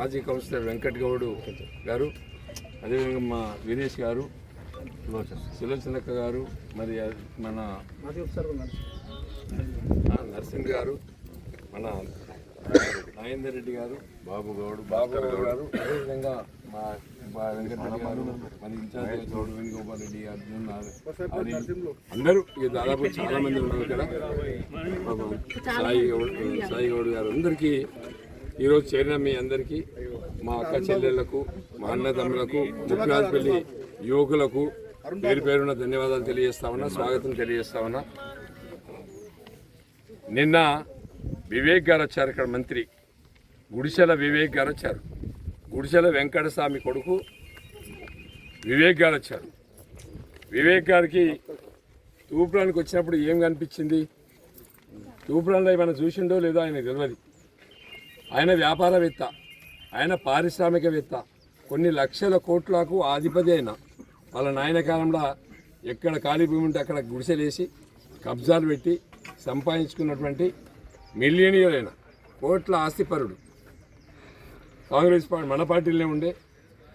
మాజీ కౌన్సిలర్ వెంకట్ గౌడ్ గారు, అదేవిధంగా మా వీరేష్ గారు, సులోచనక్క గారు, మరి మన నరసింహ్ గారు, మన నాగేందర్ రెడ్డి గారు, బాబు గౌడ్ గారు, అదేవిధంగా మా వెంకటరెడ్డి గారు, మన ఇన్ఛార్జ్ గౌడ్ వేణుగోపాల్ రెడ్డి గారు, అందరూ దాదాపు చాలా మంది ఉన్నారు ఇక్కడ. సాయి గౌడ్ గారు అందరికీ ఈరోజు చేరిన మీ అందరికీ, మా అక్క చెల్లెళ్లకు, మా అన్నదమ్ములకు, ముఖ్యమంత్రి యువకులకు పేరు పేరున ధన్యవాదాలు తెలియజేస్తా ఉన్నా, స్వాగతం తెలియజేస్తా ఉన్నా. నిన్న వివేక్ గారు వచ్చారు, ఇక్కడ మంత్రి గుడిసెల వివేక్ గారు వచ్చారు. గుడిసెల వెంకటస్వామి కొడుకు వివేక్ గారు వచ్చారు. వివేక్ గారికి తూప్రానికి వచ్చినప్పుడు ఏం కనిపించింది? తూప్రాన్లో ఏమైనా చూసిండో లేదో ఆయన తెలియదు. ఆయన వ్యాపారవేత్త, ఆయన పారిశ్రామికవేత్త, కొన్ని లక్షల కోట్లకు ఆధిపతి అయిన వాళ్ళ నాయన కాలంలో ఎక్కడ ఖాళీ భూమి ఉంటే అక్కడ గుడిసెలేసి కబ్జాలు పెట్టి సంపాదించుకున్నటువంటి మిలియనియర్ అయిన కోట్ల ఆస్తిపరుడు. కాంగ్రెస్ పార్టీ మన పార్టీలోనే ఉండే,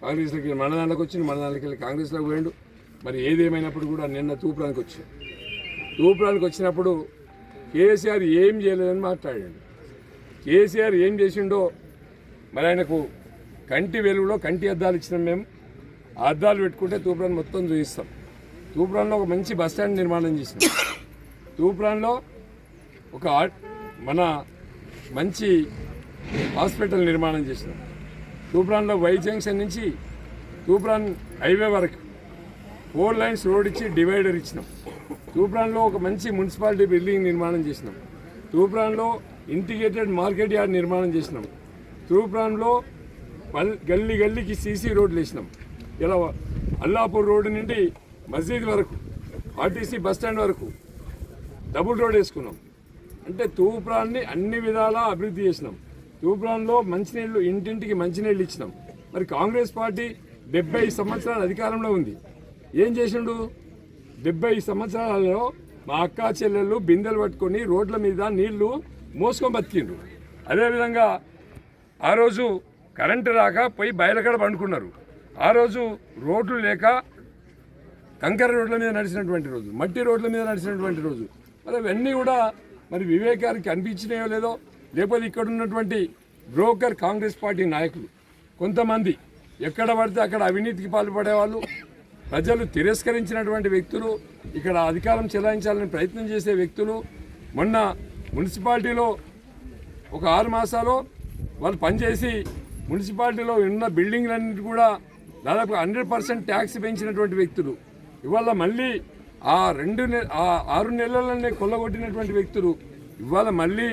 కాంగ్రెస్లోకి మన దాంట్లోకి వచ్చింది, మన దాంట్లోకి వెళ్ళి కాంగ్రెస్లోకి పోయిండు. మరి ఏదేమైనప్పుడు కూడా నిన్న తూప్రానికి వచ్చింది. తూప్రానికి వచ్చినప్పుడు కేసీఆర్ ఏం చేయలేదని మాట్లాడాడు. కేసీఆర్ ఏం చేసిండో మరి ఆయనకు కంటి వెలుగులో కంటి అద్దాలు ఇచ్చినాం మేము. ఆ అద్దాలు పెట్టుకుంటే తూప్రాన్ మొత్తం చూపిస్తాం. తూప్రాన్లో ఒక మంచి బస్టాండ్ నిర్మాణం చేసినాం. తూప్రాన్లో ఒక మన మంచి హాస్పిటల్ నిర్మాణం చేసినాం. తూప్రాన్లో వై జంక్షన్ నుంచి తూప్రాన్ హైవే వరకు 4 లైన్స్ రోడ్ ఇచ్చి డివైడర్ ఇచ్చినాం. తూప్రాన్లో ఒక మంచి మున్సిపాలిటీ బిల్డింగ్ నిర్మాణం చేసినాం. తూప్రాన్లో ఇంటిగ్రేటెడ్ మార్కెట్ యార్డ్ నిర్మాణం చేసినాం. తూప్రాన్లో గల్లీ గల్లీకి సీసీ రోడ్లు వేసినాం. ఇలా అల్లాపూర్ రోడ్డు నుండి మస్జిద్ వరకు, ఆర్టీసీ బస్టాండ్ వరకు డబుల్ రోడ్ వేసుకున్నాం. అంటే తూప్రాన్ని అన్ని విధాలా అభివృద్ధి చేసినాం. తూప్రాన్లో మంచినీళ్ళు, ఇంటింటికి మంచినీళ్ళు ఇచ్చినాం. మరి కాంగ్రెస్ పార్టీ 70 సంవత్సరాల అధికారంలో ఉంది. ఏం చేసిండు? 70 సంవత్సరాలలో మా అక్కా చెల్లెళ్ళు బిందెలు పట్టుకొని రోడ్ల మీద నీళ్లు మోసుకొని బతికిండ్రు. అదేవిధంగా ఆ రోజు కరెంటు రాక పోయి బయలకడ పండుకున్నారు. ఆ రోజు రోడ్లు లేక కంకర రోడ్ల మీద నడిచినటువంటి రోజు, మట్టి రోడ్ల మీద నడిచినటువంటి రోజు. మరి అవన్నీ కూడా మరి వివేక్ గారికి అనిపించినాయో లేదో, లేకపోతే ఇక్కడ ఉన్నటువంటి బ్రోకర్ కాంగ్రెస్ పార్టీ నాయకులు కొంతమంది ఎక్కడ పడితే అక్కడ అవినీతికి పాల్పడేవాళ్ళు, ప్రజలు తిరస్కరించినటువంటి వ్యక్తులు, ఇక్కడ అధికారం చెలాయించాలని ప్రయత్నం చేసే వ్యక్తులు. మొన్న మున్సిపాలిటీలో ఒక 6 మాసాలు వాళ్ళు పనిచేసి మున్సిపాలిటీలో ఉన్న బిల్డింగ్లన్నిటి కూడా దాదాపు 100% ట్యాక్స్ పెంచినటువంటి వ్యక్తులు. ఇవాళ మళ్ళీ ఆ 6 నెలలనే కొల్లగొట్టినటువంటి వ్యక్తులు ఇవాళ మళ్ళీ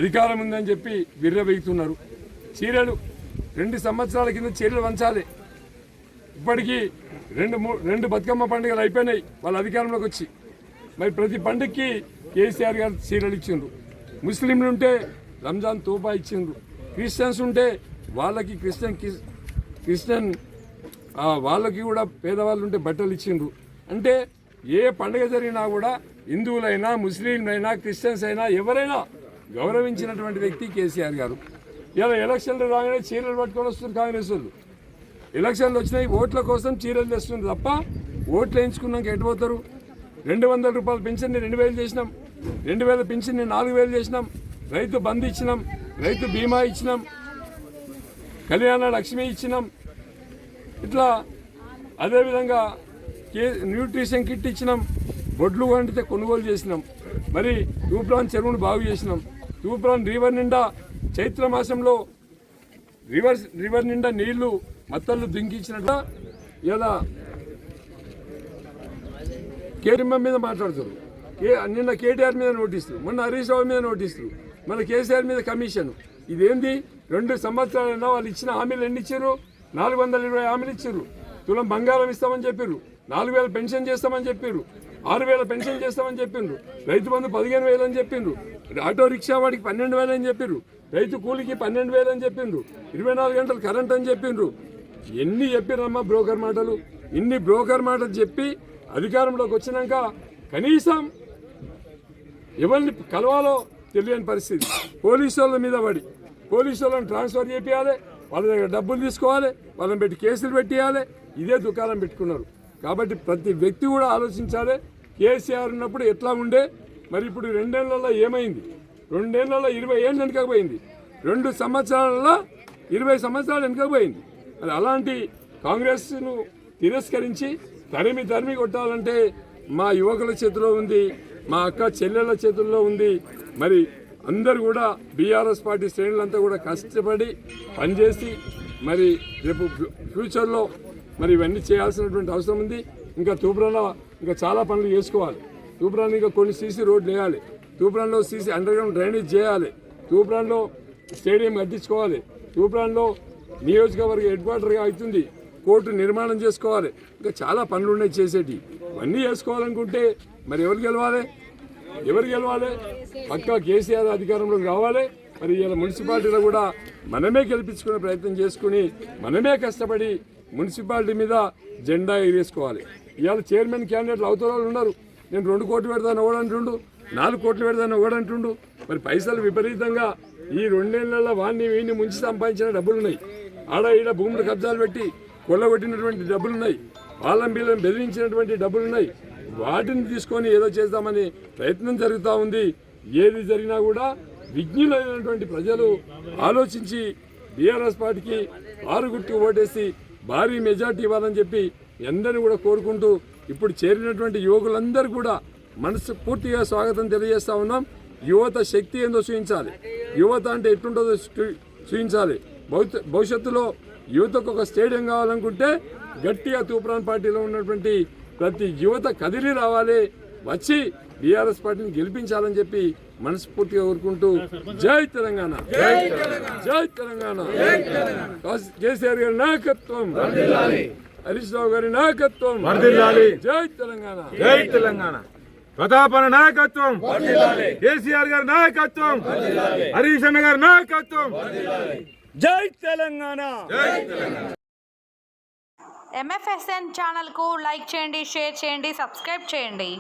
అధికారం ఉందని చెప్పి విర్రవీగుతున్నారు. చీరలు 2 సంవత్సరాల కింద చీరలు వంచాలి. ఇప్పటికీ 2 బతుకమ్మ పండుగలు అయిపోయినాయి వాళ్ళ అధికారంలోకి వచ్చి. మరి ప్రతి పండుగకి కేసీఆర్ గారు చీరలు ఇచ్చిండ్రు. ముస్లింలు ఉంటే రంజాన్ తోపా ఇచ్చిండ్రు. క్రిస్టియన్స్ ఉంటే వాళ్ళకి క్రిస్టియన్ వాళ్ళకి కూడా పేదవాళ్ళు ఉంటే బట్టలు ఇచ్చిండ్రు. అంటే ఏ పండుగ జరిగినా కూడా హిందువులైనా, ముస్లింలైనా, క్రిస్టియన్స్ అయినా ఎవరైనా గౌరవించినటువంటి వ్యక్తి కేసీఆర్ గారు. ఇలా ఎలక్షన్లు రాగానే చీరలు పట్టుకొని వస్తున్నారు కాంగ్రెస్ వాళ్ళు. ఎలక్షన్లు వచ్చినాయి, ఓట్ల కోసం చీరలు తెస్తున్నారు తప్ప ఓట్లు వేయించుకున్నాక ఎటు పోతారు? 200 రూపాయల పెన్షన్ని 2000 చేసినాం, 2000 పెన్షన్ని 4000 చేసినాం, రైతు బంధు ఇచ్చినాం, రైతు బీమా ఇచ్చినాం, కళ్యాణ లక్ష్మి ఇచ్చినాం. ఇట్లా అదేవిధంగా న్యూట్రిషన్ కిట్ ఇచ్చినాం, బొడ్లు వండితే కొనుగోలు చేసినాం. మరి తూప్రాన్ చెరువును బాగు చేసినాం. తూప్రాన్ రివర్ నిండా చైత్ర మాసంలో రివర్ నిండా నీళ్లు మత్తళ్ళు దుంకించినట్టు ఇలా కేరింబ మీద మాట్లాడుతారు. నిన్న కేటీఆర్ మీద నోటీసులు, మొన్న హరీష్ రావు మీద నోటీసులు, మన కేసీఆర్ మీద కమిషన్. ఇదేంది? 2 సంవత్సరాలైనా వాళ్ళు ఇచ్చిన హామీలు ఎన్ని ఇచ్చారు? 420 హామీలు ఇచ్చారు. తులం బంగారం ఇస్తామని చెప్పారు, 4000 పెన్షన్ చేస్తామని చెప్పారు, 6000 పెన్షన్ చేస్తామని చెప్పిండ్రు, రైతు బంధు 15000 అని చెప్పిండ్రు, ఆటో రిక్షా వాడికి 12000 అని చెప్పారు, రైతు కూలికి 12000 అని చెప్పిండ్రు, 24 గంటలు కరెంట్ అని చెప్పిండ్రు. ఎన్ని చెప్పిరమ్మా బ్రోకర్ మాటలు? ఇన్ని బ్రోకర్ మాటలు చెప్పి అధికారంలోకి వచ్చినాక కనీసం ఎవరిని కలవాలో తెలియని పరిస్థితి. పోలీసు వాళ్ళ మీద పడి పోలీసులను ట్రాన్స్ఫర్ చేయాలి, వాళ్ళ దగ్గర డబ్బులు తీసుకోవాలి, వాళ్ళని పెట్టి కేసులు పెట్టేయాలి. ఇదే దుకాణం పెట్టుకున్నారు. కాబట్టి ప్రతి వ్యక్తి కూడా ఆలోచించాలి. కేసీఆర్ ఉన్నప్పుడు ఎట్లా ఉండే, మరి ఇప్పుడు 2 ఏళ్లలో ఏమైంది? 2 ఏళ్లలో 20 ఏళ్ళు వెనుకపోయింది. 2 సంవత్సరాలలో 20 సంవత్సరాలు వెనుకపోయింది. మరి అలాంటి కాంగ్రెస్ను తిరస్కరించి తరిమి కొట్టాలంటే మా యువకుల చేతిలో ఉంది, మా అక్క చెల్లెళ్ళ చేతుల్లో ఉంది. మరి అందరూ కూడా బీఆర్ఎస్ పార్టీ శ్రేణులంతా కూడా కష్టపడి పనిచేసి మరి రేపు ఫ్యూచర్లో మరి ఇవన్నీ చేయాల్సినటువంటి అవసరం ఉంది. ఇంకా తూప్రాన్లో ఇంకా చాలా పనులు చేసుకోవాలి. తూప్రాన్లో ఇంకా కొన్ని సీసీ రోడ్లు వేయాలి. తూప్రాన్లో సీసీ అండర్గ్రౌండ్ డ్రైనేజ్ చేయాలి. తూప్రాన్లో స్టేడియం కట్టించుకోవాలి. తూప్రాన్లో నియోజకవర్గ హెడ్ క్వార్టర్గా అవుతుంది. కోర్టు నిర్మాణం చేసుకోవాలి. ఇంకా చాలా పనులు ఉన్నాయి చేసేటి. ఇవన్నీ చేసుకోవాలనుకుంటే మరి ఎవరు గెలవాలి? పక్కా కేసీఆర్ అధికారంలోకి రావాలి. మరి ఇలా మున్సిపాలిటీలో కూడా మనమే గెలిపించుకునే ప్రయత్నం చేసుకుని మనమే కష్టపడి మున్సిపాలిటీ మీద జెండా ఎగరేసుకోవాలి. ఇవాళ చైర్మన్ క్యాండిడేట్లు అవతల వాళ్ళు ఉన్నారు. నేను 2 కోట్లు పెడతాను ఒకడంటుండు, 4 కోట్లు పెడతాను ఒకడంటుండు. మరి పైసలు విపరీతంగా ఈ 2 ఏళ్లలో వీడిని ముంచి సంపాదించిన డబ్బులున్నాయి. ఆడ ఈడ భూములు కబ్జాలు పెట్టి కొల్లగొట్టినటువంటి డబ్బులున్నాయి. వాళ్ళం వీళ్ళని బెదిరించినటువంటి డబ్బులున్నాయి. వాటిని తీసుకొని ఏదో చేద్దామని ప్రయత్నం జరుగుతూ ఉంది. ఏది జరిగినా కూడా విజ్ఞులైనటువంటి ప్రజలు ఆలోచించి బీఆర్ఎస్ పార్టీకి 6 గుర్తు ఓటేసి భారీ మెజార్టీ ఇవ్వాలని చెప్పి అందరినీ కూడా కోరుకుంటూ ఇప్పుడు చేరినటువంటి యువకులందరూ కూడా మనసు పూర్తిగా స్వాగతం తెలియజేస్తా ఉన్నాం. యువత శక్తి ఏందో చూపించాలి. యువత అంటే ఎట్లుంటుందో చూపించాలి. భవిష్యత్తులో యువతకు ఒక స్టేడియం కావాలనుకుంటే గట్టిగా తూప్రాన్ పార్టీలో ఉన్నటువంటి ప్రతి యువత కదిలి రావాలి, వచ్చి బీఆర్ఎస్ పార్టీని గెలిపించాలని చెప్పి మనస్ఫూర్తిగా కోరుకుంటూ జై తెలంగాణ, జై తెలంగాణ. కేసీఆర్ గారి నాయకత్వం, హరీష్ రావు గారి నాయకత్వం, జై తెలంగాణ, జై తెలంగాణ. ప్రతాపన నాయకత్వం, కేసీఆర్ గారి నాయకత్వం, హరీష్ అన్న గారి నాయకత్వం, జై తెలంగాణ. MFSN ఛానల్కు లైక్ చేయండి, షేర్ చేయండి, సబ్స్క్రైబ్ చేయండి.